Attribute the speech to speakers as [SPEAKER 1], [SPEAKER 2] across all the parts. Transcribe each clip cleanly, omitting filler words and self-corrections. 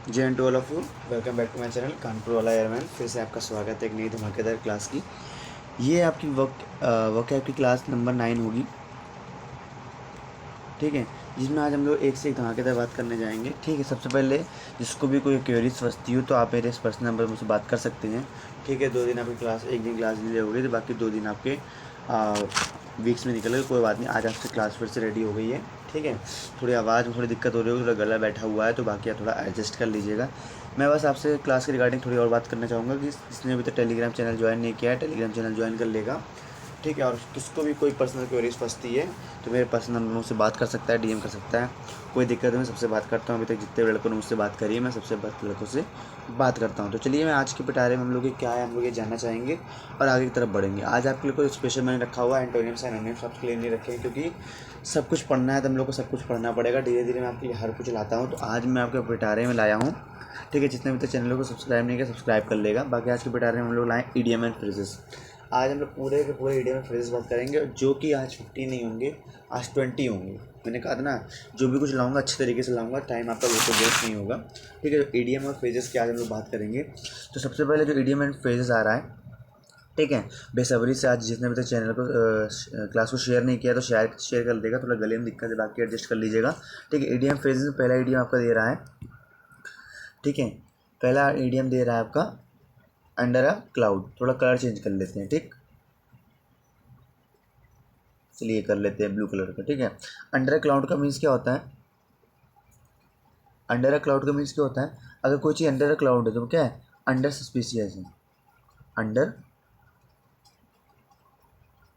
[SPEAKER 1] जय and to all of you, welcome back to my channel Kanpur वाला airman. फिर से आपका स्वागत है एक नई धमाकेदार क्लास की। ये आपकी वोकैब की क्लास नंबर 9 होगी, ठीक है, जिसमें आज हम लोग एक से एक धमाकेदार बात करने जाएंगे। ठीक है, सबसे पहले जिसको भी कोई क्वेरीज फंसती हो तो आप मेरे इस पर्सनल नंबर मुझसे बात कर सकते हैं। ठीक है, 2 दिन आपकी क्लास, एक दिन क्लास डिले हो गई तो बाकी 2 दिन आपके वीक्स में निकल गए। कोई बात नहीं, आज आपसे क्लास फिर से रेडी हो गई है। ठीक है, थोड़ी आवाज़ में थोड़ी दिक्कत हो रही होगी, थोड़ा गला बैठा हुआ है तो बाकी आप थोड़ा एडजस्ट कर लीजिएगा। मैं बस आपसे क्लास के रिगार्डिंग थोड़ी और बात करना चाहूँगा कि जिसने अभी तक टेलीग्राम चैनल ज्वाइन नहीं किया है, टेलीग्राम चैनल ज्वाइन कर लेगा। ठीक है, और किसको भी कोई पर्सनल क्वेरीज फंसती है तो मेरे पर्सनल नंबर से बात कर सकता है, डीएम कर सकता है, कोई दिक्कत है। मैं सबसे बात करता हूँ, अभी तक जितने लड़कों ने मुझसे बात करी है मैं सबसे लड़कों से बात करता हूँ। तो चलिए, मैं आज के पिटारे में हम लोग क्या है हम लोग ये जानना चाहेंगे और आगे की तरफ बढ़ेंगे। आज आपके लिए कोई स्पेशल मैंने रखा हुआ है, एंटोनिम्स एनोनिम्स आपके लिए नहीं रखे हैं क्योंकि सब कुछ पढ़ना है तो हम लोग को सब कुछ पढ़ना पड़ेगा। धीरे धीरे मैं आपके लिए हर कुछ लाता हूँ। तो आज मैं आपके पिटारे में लाया हूँ। ठीक है, जितने भी तक चैनल को सब्सक्राइब नहीं किया सब्सक्राइब कर लेगा। बाकी आज के पिटारे में हम लोग लाएँ ईडीएम एंड फ्रेजेस। आज हम लोग पूरे के पूरे ईडीएम एंड फ्रेजेस बात करेंगे, जो कि आज 50 नहीं होंगे, आज 20 होंगे। मैंने कहा था ना, जो भी कुछ लाऊंगा अच्छे तरीके से लाऊंगा, टाइम आपका बिल्कुल वेस्ट नहीं होगा। ठीक है, ईडीएम और फ्रेजेस की आज हम लोग बात करेंगे। तो सबसे पहले जो ईडीएम एंड फ्रेजेस आ रहा है, ठीक है, बेसब्री से आज जिसने भी तक चैनल को क्लास को शेयर नहीं किया तो शेयर कर देगा। थोड़ा गले में दिक्कत है, बाकी एडजस्ट कर लीजिएगा। ठीक है, ईडीएम फ्रेजेस में पहला ईडीएम आपका दे रहा है। ठीक है, पहला ईडीएम दे रहा है आपका अंडर अ क्लाउड। थोड़ा कलर चेंज कर लेते हैं। ठीक, चलिए कर लेते हैं ब्लू कलर का। ठीक है, अंडर अ क्लाउड का मीन्स क्या होता है? अंडर अ क्लाउड का मीन्स क्या होता है? अगर कोई चीज़ अंडर अ क्लाउड है तो क्या है? अंडर सस्पिशियस है, अंडर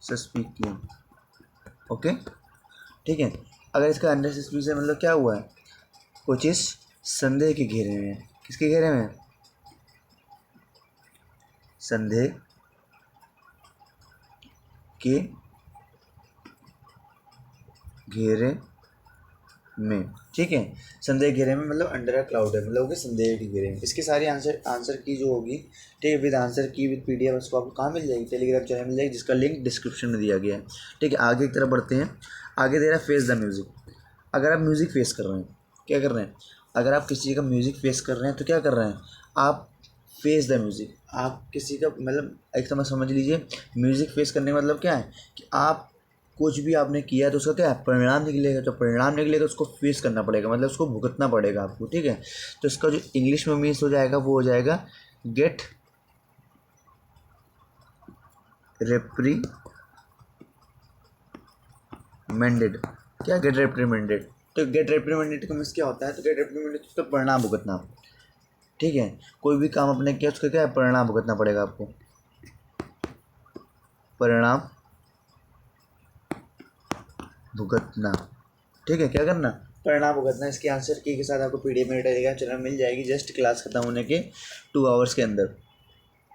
[SPEAKER 1] सस्पिशियस। ओके, ठीक है। अगर इसका अंडर सस्पिशियस मतलब क्या हुआ है? कोई चीज़ संदेह के घेरे में है। किसके घेरे में? संदेह के घेरे में। ठीक है, संदेह घेरे में मतलब अंडर अ क्लाउड है, मतलब कि संदेह के घेरे में। इसकी सारी आंसर की जो होगी, ठीक है, विद आंसर की विद पीडीएफ, उसको आपको कहाँ मिल जाएगी? टेलीग्राम चैनल मिल जाएगी, जिसका लिंक डिस्क्रिप्शन में दिया गया है। ठीक है, आगे की तरफ बढ़ते हैं। आगे दे रहा है फेस द म्यूज़िक। अगर आप म्यूज़िक फेस कर रहे हैं, क्या कर रहे हैं? अगर आप किसी का म्यूज़िक फेस कर रहे हैं तो क्या कर रहे हैं आप? Face the music. आप किसी का मतलब एक समझ लीजिए, म्यूज़िक फेस करने का मतलब क्या है कि आप कुछ भी आपने किया तो उसका क्या है? परिणाम निकलेगा। तो परिणाम निकलेगा उसको फेस करना पड़ेगा, मतलब उसको भुगतना पड़ेगा आपको। ठीक है, तो इसका जो इंग्लिश में मीन्स हो जाएगा वो हो जाएगा गेट रेप्रीमेंडेड। क्या गेट रेप्रीमेंडेड? तो गेट रेप्रीमेंडेड का मीन्स क्या होता है? तो गेट रेप्रीमेंडेड उसका परिणाम भुगतना। ठीक है, कोई भी काम आपने किया उसका क्या है? परिणाम भुगतना पड़ेगा आपको, परिणाम भुगतना। ठीक है, क्या करना? परिणाम भुगतना। इसके आंसर की के साथ आपको पीडीएफ में टेलीग्राम चैनल मिल जाएगी जस्ट क्लास खत्म होने के 2 आवर्स के अंदर।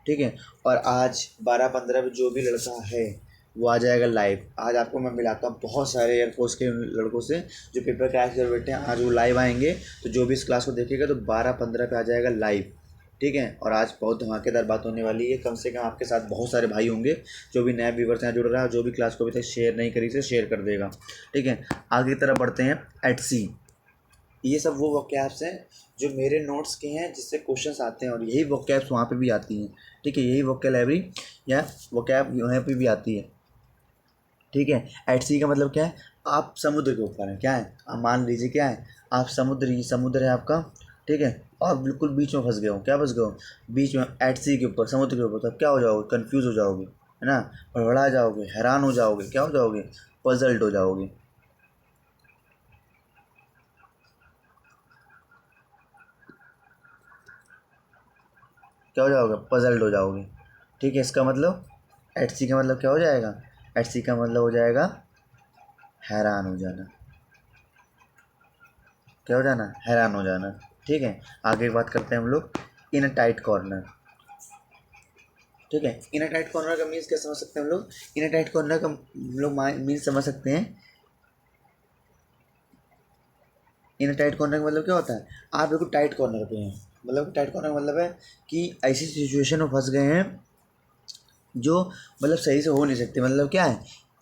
[SPEAKER 1] ठीक है, और आज 12:15 पे जो भी लड़का है वो आ जाएगा लाइव। आज आपको मैं मिलाता हूँ बहुत सारे एयरफोर्स के लड़कों से जो पेपर क्रैक कर बैठे हैं, आज वो लाइव आएंगे। तो जो भी इस क्लास को देखेगा तो 12:15 पे आ जाएगा लाइव। ठीक है, और आज बहुत धमाकेदार बात होने वाली है। कम से कम आपके साथ बहुत सारे भाई होंगे। जो भी नया व्यूवर्स यहाँ जुड़ रहा है, जो भी क्लास को अभी तक शेयर नहीं करी से शेयर कर देगा। ठीक है, आगे की तरफ बढ़ते हैं। एटसी, ये सब वो वोकैब्स हैं जो मेरे नोट्स के हैं, जिससे क्वेश्चंस आते हैं, और यही वोकैब्स वहाँ पे भी आती हैं। ठीक है, यही वोकैबलरी या वोकैब यहाँ पे भी आती है। ठीक है, एट सी का मतलब क्या है? आप समुद्र के ऊपर हैं। क्या है? आप मान लीजिए क्या है, आप समुद्र है आपका। ठीक है, और बिल्कुल बीच में फंस गए हो। क्या फंस गए हो? बीच में, एट सी के ऊपर, समुद्र के ऊपर। तो क्या हो जाओगे? कन्फ्यूज़ हो जाओगे, है ना, हड़बड़ा जाओगे, हैरान हो जाओगे। क्या हो जाओगे? पजल्ड हो जाओगे। क्या हो जाओगे? पजल्ड हो जाओगे। ठीक है, इसका मतलब एट सी का मतलब क्या हो जाएगा? एट सी का मतलब हो जाएगा हैरान हो जाना। क्या हो जाना? हैरान हो जाना। ठीक है, आगे बात करते हैं हम लोग इन अ टाइट कॉर्नर। ठीक है, इन अ टाइट कॉर्नर का मीन्स क्या समझ सकते हैं हम लोग? इन अ टाइट कॉर्नर का हम लोग मीन्स समझ सकते हैं। इन अ टाइट कॉर्नर का मतलब क्या होता है? आप बिल्कुल टाइट कॉर्नर पे हैं। मतलब टाइट कॉर्नर का मतलब है कि ऐसी सिचुएशन में फंस गए हैं जो मतलब सही से हो नहीं सकती। मतलब क्या है?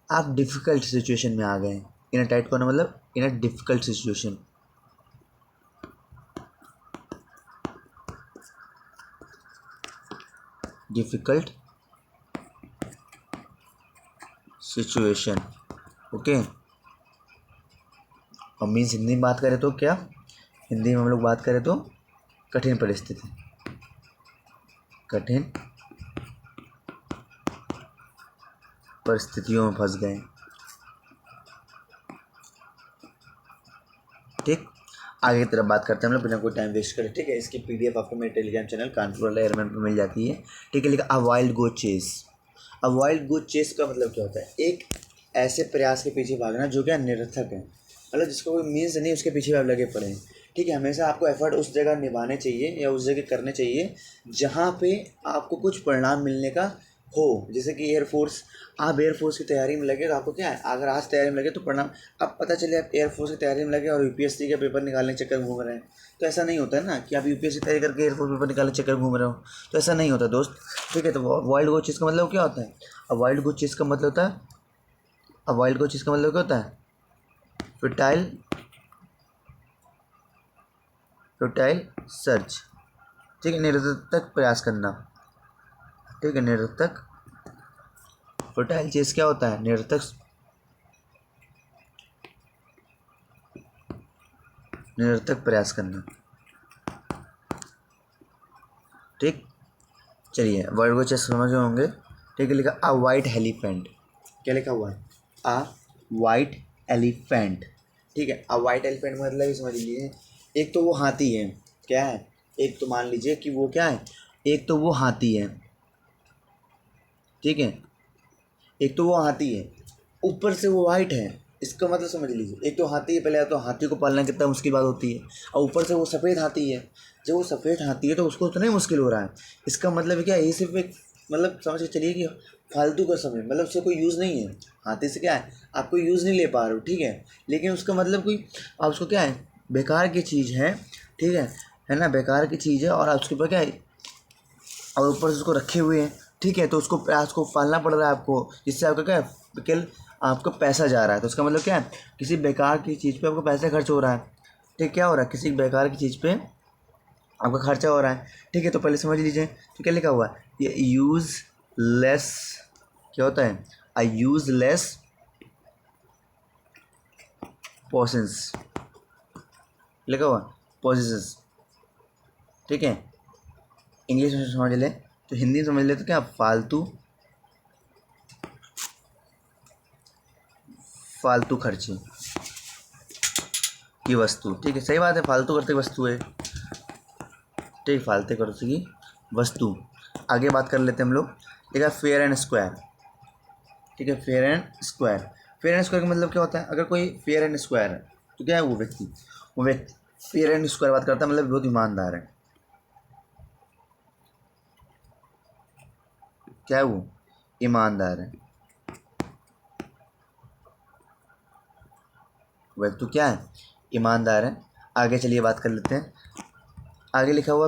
[SPEAKER 1] आप डिफ़िकल्ट सिचुएशन में आ गए हैं। इन अ टाइट कॉर्नर मतलब in a difficult situation. Difficult situation. Okay, और मीन्स हिंदी में बात करें तो क्या, हिंदी में हम लोग बात करें तो कठिन परिस्थिति, कठिन परिस्थितियों में फंस गए। ठीक, आगे की तरफ बात करते हैं हम लोग बिना कोई टाइम वेस्ट करें। ठीक है, इसकी पीडीएफ आपको मेरे टेलीग्राम चैनल कानपुर वाला एयरमैन पर मिल जाती है। ठीक है, लिखा अ वाइल्ड गो चेस। अ वाइल्ड गो चेस का मतलब क्या होता है, एक ऐसे प्रयास के पीछे भागना जो क्या निरर्थक है, मतलब जिसको कोई मीन्स नहीं, उसके पीछे आप लगे पड़े हैं। ठीक है, हमेशा आपको एफर्ट उस जगह निभाने चाहिए या उस जगह करने चाहिए जहाँ पे आपको कुछ परिणाम मिलने का हो। जैसे कि एयरफोर्स, आप एयरफोर्स की तैयारी में लगे तो आपको क्या है, अगर आज तैयारी में लगे तो परिणाम, अब पता चले आप एयरफोर्स की तैयारी में लगे और यूपीएससी के पेपर निकालने के चक्कर में घूम रहे हैं, तो ऐसा नहीं होता है ना कि आप यूपीएससी तैयारी करके एयरफोर्स पेपर निकालने के चक्कर में घूम रहे हो, तो ऐसा नहीं होता दोस्त। ठीक है, तो वाइल्ड गो चीज़ का मतलब क्या होता है, अब वाइल्ड गो चीज़ का मतलब होता है, अब वाइल्ड गो चीज़ का मतलब क्या होता है, फर्टाइल फर्टाइल सर्च। ठीक है, निरर्थक प्रयास करना। ठीक है, निरर्थक, फर्टाइल चीज़ क्या होता है, निरर्थक, निरर्थक प्रयास करना। ठीक, चलिए वर्ड को चेक समझ गए होंगे। ठीक है, लिखा अ वाइट एलिफेंट, क्या लिखा हुआ है, अ वाइट एलिफेंट। ठीक है, अ वाइट एलिफेंट मतलब ये समझ लीजिए, एक तो वो हाथी है, क्या है, एक तो मान लीजिए कि वो क्या है, एक तो वो हाथी है। ठीक है, एक तो वो हाथी है, ऊपर से वो वाइट है, इसका मतलब समझ लीजिए, एक तो हाथी है, पहले तो हाथी को पालना कितना मुश्किल बात होती है, और ऊपर से वो सफ़ेद हाथी है। जब वो सफ़ेद हाथी है तो उसको उतना ही मुश्किल हो रहा है। इसका मतलब क्या है, ये सिर्फ एक, मतलब समझ के चलिए कि फालतू का समय, मतलब उससे कोई यूज़ नहीं है। हाथी से क्या है, आप कोई यूज़ नहीं ले पा रहे हो, ठीक है, लेकिन उसका मतलब कोई, आप उसको क्या है, बेकार की चीज़ है। ठीक है ना, बेकार की चीज़ है, और आप उसके ऊपर क्या है, और ऊपर से उसको रखे हुए हैं। ठीक है, तो उसको पालना पड़ रहा है आपको, जिससे आपका क्या है, केवल आपका पैसा जा रहा है। तो उसका मतलब क्या है, किसी बेकार की चीज़ पे आपको पैसा खर्च हो रहा है। ठीक, क्या हो रहा है, किसी बेकार की चीज़ पे आपका खर्चा हो रहा है। ठीक है, तो पहले समझ लीजिए, तो क्या लिखा हुआ है, ये यूज़ लेस, क्या होता है, आई यूज़ लेस पोसेंस, लिखा हुआ पोसेस। ठीक है, इंग्लिश में समझ ले, तो हिंदी में समझ ले तो क्या, फालतू, फालतू खर्चे की वस्तु। ठीक है, सही बात है, फालतू खर्चे की वस्तु है। ठीक, फालतू खर्चे की वस्तु। आगे बात कर लेते हैं हम लोग। देखा फेयर एंड स्क्वायर। ठीक है, fair and square, fair and square का मतलब क्या होता है, अगर कोई फेयर एंड स्क्वायर है तो क्या है, वो व्यक्ति फेयर एंड स्क्वायर बात करता है, मतलब बहुत ईमानदार है। क्या है वो, ईमानदार है। व्यक्ति क्या है, ईमानदार है। आगे चलिए बात कर लेते हैं। आगे लिखा हुआ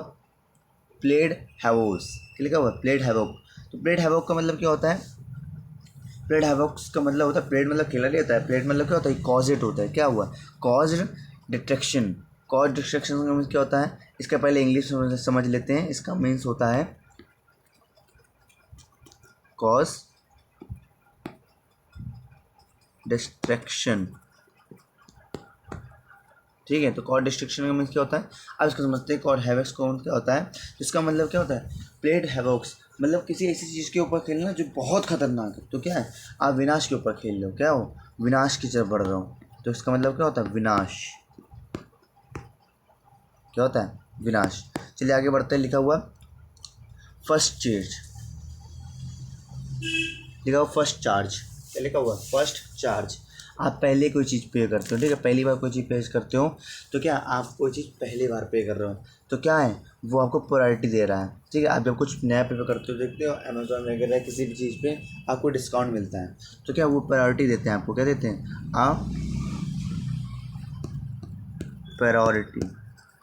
[SPEAKER 1] प्लेड हैवोस, लिखा हुआ प्लेड हैवोक। तो प्लेड हैवोक का मतलब क्या होता है, प्लेड हैवोक्स का मतलब होता है, प्लेड मतलब खेला नहीं होता है, प्लेड मतलब क्या होता है, कॉजेड होता है। क्या हुआ, कॉज्ड डिस्ट्रक्शन। कॉज डिस्ट्रक्शन का मीन्स क्या होता है, इसका पहले इंग्लिश में समझ लेते हैं। इसका मीन्स होता है कॉज डिस्ट्रक्शन। ठीक है, तो कॉर्ड डिस्ट्रक्शन का मीन्स क्या होता है, अब इसको समझते हैं। कॉर्ड हैवोक्स कौन क्या होता है, इसका मतलब क्या होता है, प्लेड हैवोक्स मतलब किसी ऐसी चीज़ के ऊपर खेलना जो बहुत खतरनाक है। तो क्या है, आप विनाश के ऊपर खेल रहे हो, क्या हो, विनाश की तरफ बढ़ रहा हो, तो इसका मतलब क्या होता है, विनाश। क्या होता है, विनाश। चलिए आगे बढ़ते हैं। लिखा हुआ फर्स्ट चार्ज, लिखा हुआ फर्स्ट चार्ज, क्या लिखा हुआ, फर्स्ट चार्ज। आप पहले कोई चीज़ पे करते हो, ठीक है, पहली बार कोई चीज़ पे करते हो, तो क्या आप कोई चीज़ पहली बार पे कर रहे हो, तो क्या है, वो आपको प्रायोरिटी दे रहा है। ठीक है, आप जब कुछ नया पे करते हो, देखते हो अमेजोन वगैरह किसी भी चीज़ पे आपको डिस्काउंट मिलता है, तो क्या वो प्रायोरिटी देते हैं आपको, क्या देते हैं, आप प्रायोरिटी।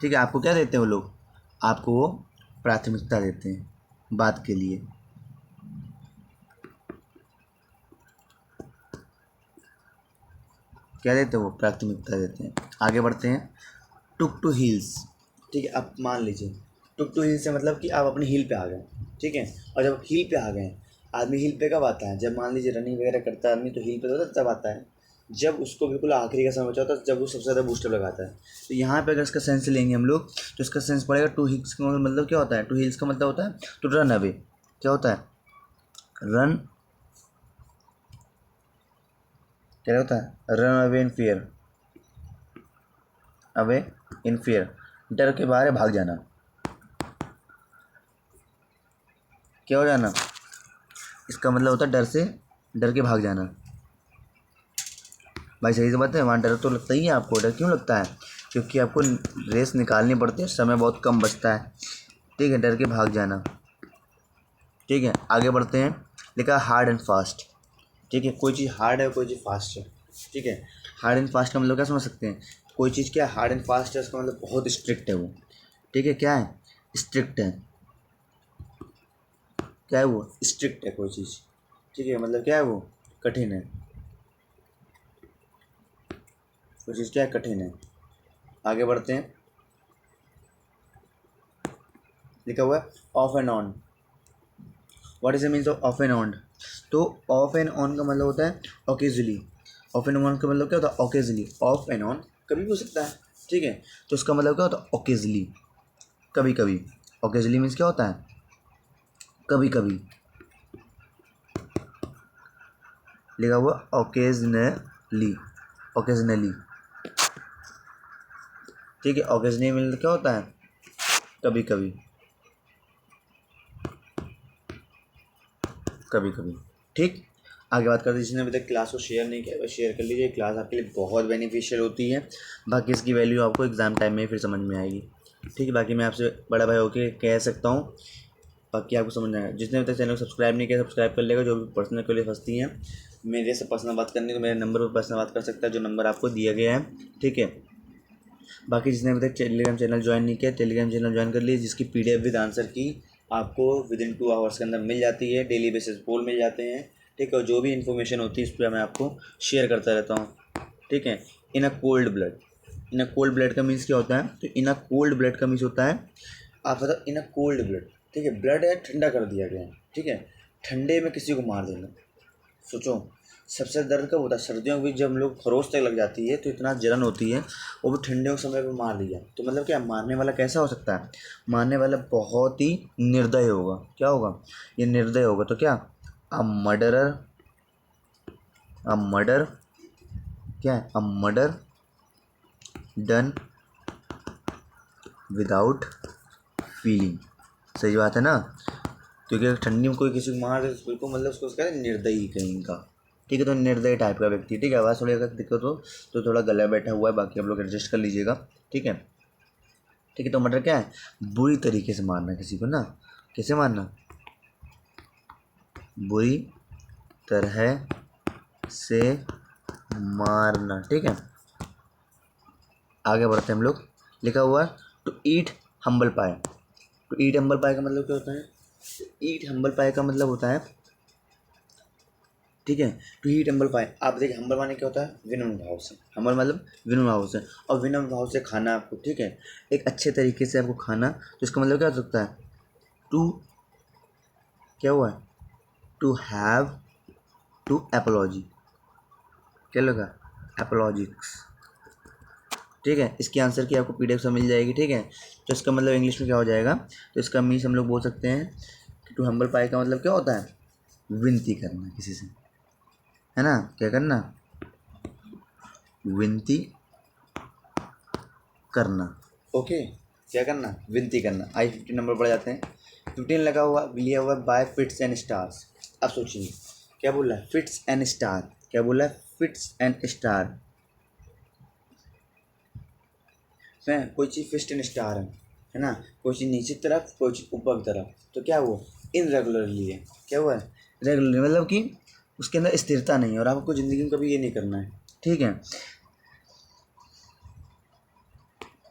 [SPEAKER 1] ठीक है, आपको क्या देते हैं वो लोग, आपको वो प्राथमिकता देते हैं बात के लिए। क्या देते हैं वो, प्राथमिकता देते हैं। आगे बढ़ते हैं। टुक टू हील्स। ठीक है, अब मान लीजिए टू हिल से मतलब कि आप अपनी हिल पे आ गए, ठीक है। और जब हिल पे आ गए, आदमी हिल पे कब आता है? जब मान लीजिए रनिंग वगैरह करता है आदमी तो हिल पे तो तब आता है जब उसको बिल्कुल आखिरी का समय बचा होता है, जब वो सबसे ज़्यादा बूस्टर लगाता है। तो यहाँ पे अगर इसका सेंस लेंगे हम लोग तो इसका सेंस पड़ेगा टू हिल्स का मतलब क्या होता है? टू हिल्स का मतलब होता है टू रन अवे। क्या होता है? रन, क्या होता है? Run away in fear, away in fear, डर के बाहर भाग जाना, क्या हो जाना? इसका मतलब होता है डर से, डर के भाग जाना। भाई सही से बात है, वहाँ डर तो लगता ही है आपको। डर क्यों लगता है? क्योंकि आपको रेस निकालनी पड़ती है, समय बहुत कम बचता है, ठीक है। डर के भाग जाना, ठीक है। आगे बढ़ते हैं। लिखा हार्ड एंड फास्ट, ठीक है। कोई चीज़ हार्ड है, कोई चीज़ फास्ट है, ठीक है। हार्ड एंड फास्ट का मतलब क्या समझ सकते हैं? कोई चीज़ क्या हार्ड एंड फास्ट है, उसका मतलब बहुत स्ट्रिक्ट है वो, ठीक है। क्या है? स्ट्रिक्ट है। क्या है वो? स्ट्रिक्ट है कोई चीज़, ठीक है। मतलब क्या है वो? कठिन है। कोई चीज़ क्या है? कठिन है। आगे बढ़ते हैं। लिखा हुआ है of and on. What is the means of and on? तो ऑफ एंड ऑन का मतलब होता है ओकेजली। ऑफ एंड ऑन का मतलब क्या होता है? ओकेजली। ऑफ एंड ऑन कभी भी हो सकता है, ठीक है। तो उसका मतलब क्या होता है? ओकेजली, कभी कभी। ओकेजली मीन्स क्या होता है? कभी कभी। लिखा हुआ ओकेजनली, ओकेजनली, ठीक है। ओकेजनली मीन्स क्या होता है? कभी कभी, कभी कभी, ठीक। आगे बात करते हैं, जिसने अभी तक क्लास को शेयर नहीं किया वह शेयर कर लीजिए। क्लास आपके लिए बहुत बेनिफिशियल होती है। बाकी इसकी वैल्यू आपको एग्ज़ाम टाइम में फिर समझ में आएगी, ठीक है। बाकी मैं आपसे बड़ा भाई होके कह सकता हूँ, बाकी आपको समझ आएगा। जिसने अभी तक चैनल को सब्सक्राइब नहीं किया सब्सक्राइब कर लेगा। जो भी पर्सनल के लिए फंसती हैं मेरे से पर्सनल बात करने को, मेरे नंबर पर पर्सनल बात कर सकता है, जो नंबर आपको दिया गया है, ठीक है। बाकी जिसने अभी तक टेलीग्राम चैनल ज्वाइन नहीं किया टेलीग्राम चैनल ज्वाइन कर लीजिए, जिसकी PDF विद आंसर की आपको विदिन 2 आवर्स के अंदर मिल जाती है। डेली बेसिस पोल मिल जाते हैं, ठीक है। और जो भी इन्फॉर्मेशन होती है इस पर मैं आपको शेयर करता रहता हूँ, ठीक है। In a cold blood, in a cold blood का मीन्स क्या होता है? तो इन अ कोल्ड ब्लड का मीन्स होता है, आप मतलब इन अ कोल्ड ब्लड, ठीक है। ब्लड है, ठंडा कर दिया गया है, ठीक है। ठंडे में किसी को मार देना, सोचो सबसे दर्द कब होता है? सर्दियों के बीच जब हम लोग खरोच तक लग जाती है तो इतना जलन होती है, वो भी ठंडे के समय पे मार दिया तो मतलब क्या मारने वाला कैसा हो सकता है? मारने वाला बहुत ही निर्दय होगा। क्या होगा? ये निर्दय होगा। तो क्या? अ मर्डरर, अ मर्डर, क्या है? A murder done without feeling. सही बात है ना? क्योंकि अगर ठंडी में कोई किसी को मार दे तो बिल्कुल मतलब उसको कहते हैं निर्दयी कहीं का, ठीक है। तो निर्दयी टाइप का व्यक्ति, ठीक है। आवाज़ थोड़ी अगर दिक्कत हो तो थोड़ा गला बैठा हुआ है, बाकी आप लोग एडजस्ट कर लीजिएगा, ठीक है। ठीक है। तो मर्डर क्या है? बुरी तरीके से मारना किसी को ना। कैसे मारना? बुरी तरह से मारना, ठीक है। आगे बढ़ते हैं हम लोग। लिखा हुआ है टू ईट हम्बल पाए। टू ईट हम्बल पाए का मतलब क्या होता है? ईट हम्बल पाए का मतलब होता है, ठीक है। टू ईट हम्बल पाए, आप देखिए हम्बल माने क्या होता है? विनम्र भाव से। हम्बल मतलब विनम्र भाव से, और विनम्र भाव से खाना आपको, ठीक है। एक अच्छे तरीके से आपको खाना, तो इसका मतलब क्या हो सकता है? टू, क्या हुआ है? टू हैव, टू एपोलॉजी, क्या लगा? एपोलॉजिक्स, ठीक है। इसकी आंसर की आपको PDF से मिल जाएगी, ठीक है। तो इसका मतलब इंग्लिश में क्या हो जाएगा? तो इसका मीन्स हम लोग बोल सकते हैं कि टू हम्बल पाई का मतलब क्या होता है? विनती करना किसी से, है ना? क्या करना? विनती करना, ओके। क्या करना? विनती करना। I-15 नंबर बढ़ जाते हैं। 15 लगा हुआ लिया हुआ बाय फिट्स एंड स्टार्स। अब सोचिए क्या बोल रहा है? Fits and star. क्या बोल रहा है? Fits and star. है कोई चीज़ फिस्ट एंड स्टार है ना? कोई चीज़ नीचे की तरफ, कोई चीज़ ऊपर की तरफ, तो क्या वो इनरेगुलरली है। क्या हुआ है? रेगुलरली मतलब कि उसके अंदर स्थिरता नहीं है, और आपको ज़िंदगी में कभी ये नहीं करना है, ठीक है।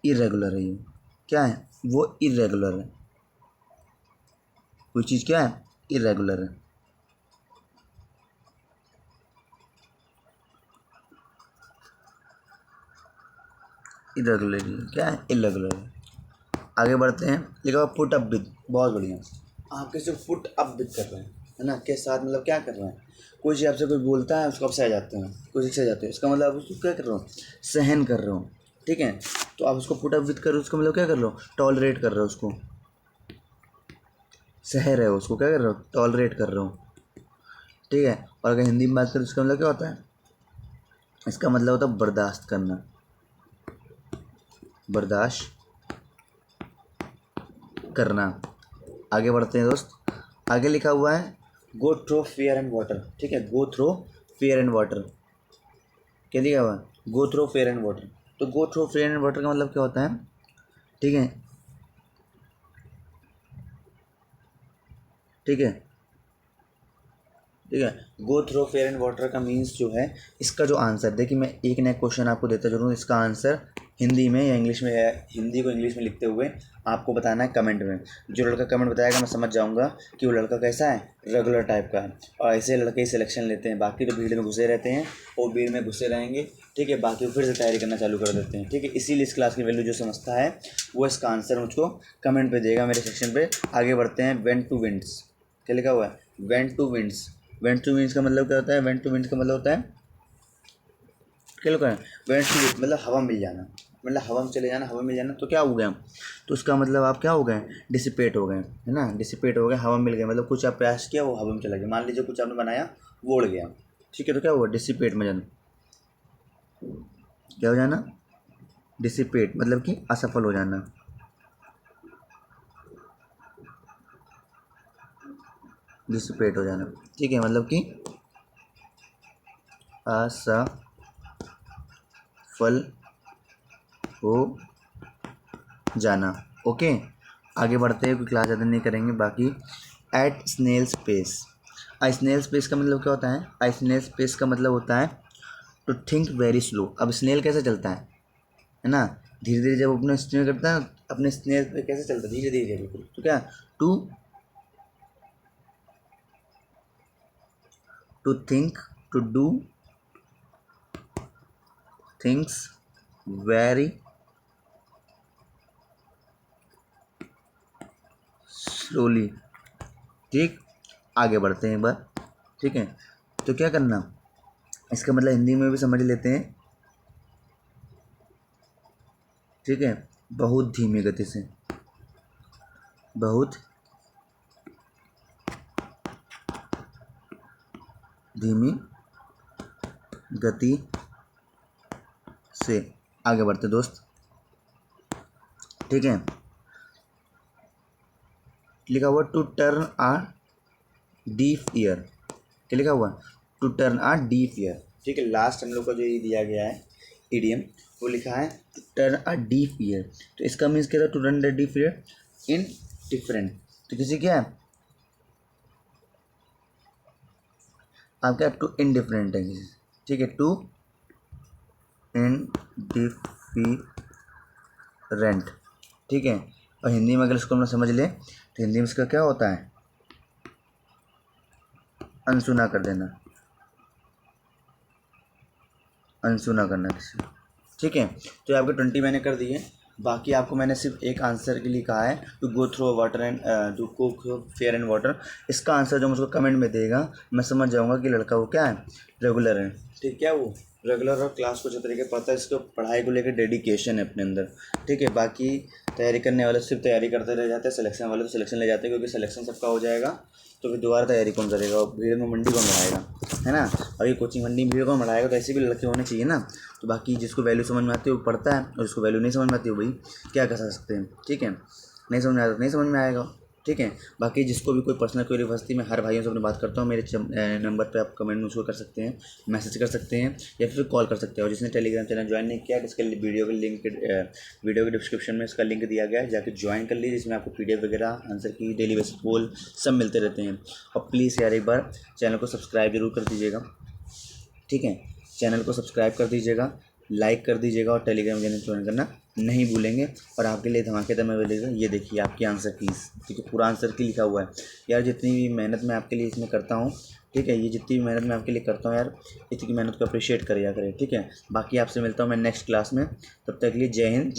[SPEAKER 1] इरेगुलर है ये, क्या है? वो इरेगुलर है। कोई चीज़ क्या है? इरेगुलर है। इरेगुलर क्या है? इरेगुलर है। आगे बढ़ते हैं, लिखा हुआ पुट अप विद, बहुत बढ़िया। आप किसी को पुट अप विद कर रहे हैं, है ना, के साथ, मतलब क्या कर रहे हैं, कोई चीज़ आपसे कोई बोलता है उसको आप सह जाते हैं, कोई सह जाते हैं, इसका मतलब आप उसको क्या कर रहे हो, सहन कर रहे हो, ठीक है। तो आप उसको पुट अप विद कर रहे हो, उसका मतलब क्या कर रहे हो, टॉलरेट कर रहे हो, उसको सह रहे हो, उसको क्या कर रहे हो, टॉलरेट कर रहे हो, ठीक है। और अगर हिंदी में बात करें तो इसका मतलब क्या होता है, इसका मतलब होता है बर्दाश्त करना, बर्दाश्त करना। आगे बढ़ते हैं दोस्त, आगे लिखा हुआ है गो थ्रो फेयर एंड वाटर, ठीक है, गो थ्रो फेयर एंड वाटर, क्या लिखा हुआ है, गो थ्रो फेयर एंड वाटर। तो गो थ्रो फेयर एंड वाटर का मतलब क्या होता है, ठीक है, ठीक है, ठीक है। गो थ्रो फेयर एंड वाटर का मीन्स जो है, इसका जो आंसर, देखिए मैं एक नया क्वेश्चन आपको देता जरूर, इसका आंसर हिंदी में या इंग्लिश में, या हिंदी को इंग्लिश में लिखते हुए आपको बताना है कमेंट में। जो लड़का कमेंट बताएगा मैं समझ जाऊंगा कि वो लड़का कैसा है, रेगुलर टाइप का है। और ऐसे लड़के ही सिलेक्शन लेते हैं, बाकी तो भीड़ में घुसे रहते हैं, और भीड़ में घुसे रहेंगे, ठीक है, बाकी वो फिर से तैयारी करना चालू कर देते हैं, ठीक है। इसीलिए इस क्लास की वैल्यू जो समझता है वो इसका आंसर मुझको कमेंट पे देगा मेरे सेक्शन पे। आगे बढ़ते हैं, वेन टू विंड्स, क्या लिखा हुआ है, when to winds. Went to winds का मतलब क्या होता है, वेंट टू विंड्स का मतलब होता है, क्या लोग वेंट टू विंड मतलब हवा मिल जाना, मतलब हवा में चले जाना, हवा मिल जाना, तो क्या हो गया, तो उसका मतलब आप क्या हो गए, डिसिपेट हो गए, है ना, डिसिपेट हो गए, हवा मिल गए, मतलब कुछ आप प्रयास किया वो हवा में चला गया, मान लीजिए कुछ आपने बनाया वो उड़ गया, ठीक है, तो क्या हुआ, डिसिपेट में जाना, क्या हो जाना, डिसिपेट मतलब कि असफल हो जाना, डिसिपेट हो जाना, ठीक है, मतलब कि असफल हो जाना, ओके। आगे बढ़ते हैं, कोई क्लास ज़्यादा नहीं करेंगे, बाकी at snail space. Snail space का मतलब क्या होता है, स्नेल स्पेस का मतलब होता है टू थिंक वेरी स्लो। अब स्नेल कैसे चलता है ना, धीरे धीरे, जब अपने स्नेल करता है अपने स्नेल पे कैसे चलता है, धीरे धीरे बिल्कुल, तो क्या, to to think, to do things very slowly, ठीक। आगे बढ़ते हैं एक बार, ठीक है। तो क्या करना, इसका मतलब हिंदी में भी समझ लेते हैं, ठीक है, बहुत धीमी गति से, बहुत धीमी गति से। आगे बढ़ते दोस्त, ठीक है। लिखा हुआ to turn a deaf ear, क्या लिखा हुआ, to turn a deaf ear, ठीक है। लास्ट हम लोग का जो ये दिया गया है इडियम, वो लिखा है to turn a deaf ear, तो इसका मीन्स क्या था, to turn the deaf ear in different, तो किसी क्या है आपका टू इनडिफरेंट है किसी, ठीक है, टू इनडिफरेंट, ठीक है। और हिंदी में अगर इसको हम लोग समझ लें तो हिंदी में इसका क्या होता है, अनसुना कर देना, अनसुना करना किसी, ठीक है। तो आपके 20 मैंने कर दिए, बाकी आपको मैंने सिर्फ एक आंसर के लिए कहा है, to go through water and to go through fair and water. इसका आंसर जो मुझको कमेंट में देगा मैं समझ जाऊंगा कि लड़का वो क्या है, रेगुलर है, ठीक है, वो रेगुलर और क्लास को अच्छे तरीके पता है, इसको पढ़ाई को लेकर डेडिकेशन है अपने अंदर, ठीक है। बाकी तैयारी करने वाले सिर्फ तैयारी करते रह जाते हैं, सिलेक्शन वाले तो सिलेक्शन ले जाते हैं, क्योंकि सिलेक्शन सबका हो जाएगा तो फिर दोबारा तैयारी कौन करेगा, और भीड़ में मंडी कौन बढ़ाएगा, है ना। और ये कोचिंग मंडी में भीड़ कौन बढ़ाएगा, तो ऐसे भी लड़के होने चाहिए ना। तो बाकी जिसको वैल्यू समझ में आती है वो पढ़ता है, और जिसको वैल्यू नहीं समझ में आती है वही क्या कर सकते हैं, ठीक है। नहीं समझ में आया तो नहीं समझ में आएगा, ठीक है। बाकी जिसको भी कोई पर्सनल क्वेरी फंसती मैं हर भाइयों से अपनी बात करता हूँ, मेरे नंबर पे आप कमेंट मुझको कर सकते हैं, मैसेज कर सकते हैं, या फिर कॉल कर सकते हैं। और जिसने टेलीग्राम चैनल ज्वाइन नहीं किया, इसके वीडियो के डिस्क्रिप्शन में इसका लिंक दिया गया है, जाकर ज्वाइन कर लीजिए, जिसमें आपको PDF वगैरह आंसर की डेली बेसिस पोल सब मिलते रहते हैं। और प्लीज़ यार एक बार चैनल को सब्सक्राइब जरूर कर दीजिएगा, ठीक है, चैनल को सब्सक्राइब कर दीजिएगा, लाइक कर दीजिएगा, और टेलीग्राम चैनल ज्वाइन करना नहीं भूलेंगे। और आपके लिए धमाकेदार मैं मिलेगा, ये देखिए आपकी आंसर कीज़, ठीक है, पूरा आंसर की लिखा हुआ है। यार जितनी भी मेहनत मैं आपके लिए इसमें करता हूँ, ठीक है, ये जितनी भी मेहनत मैं आपके लिए करता हूँ यार, इतनी मेहनत को अप्रिशिएट करिए, ठीक है। बाकी आपसे मिलता हूँ मैं नेक्स्ट क्लास में, तब तक के लिए जय हिंद।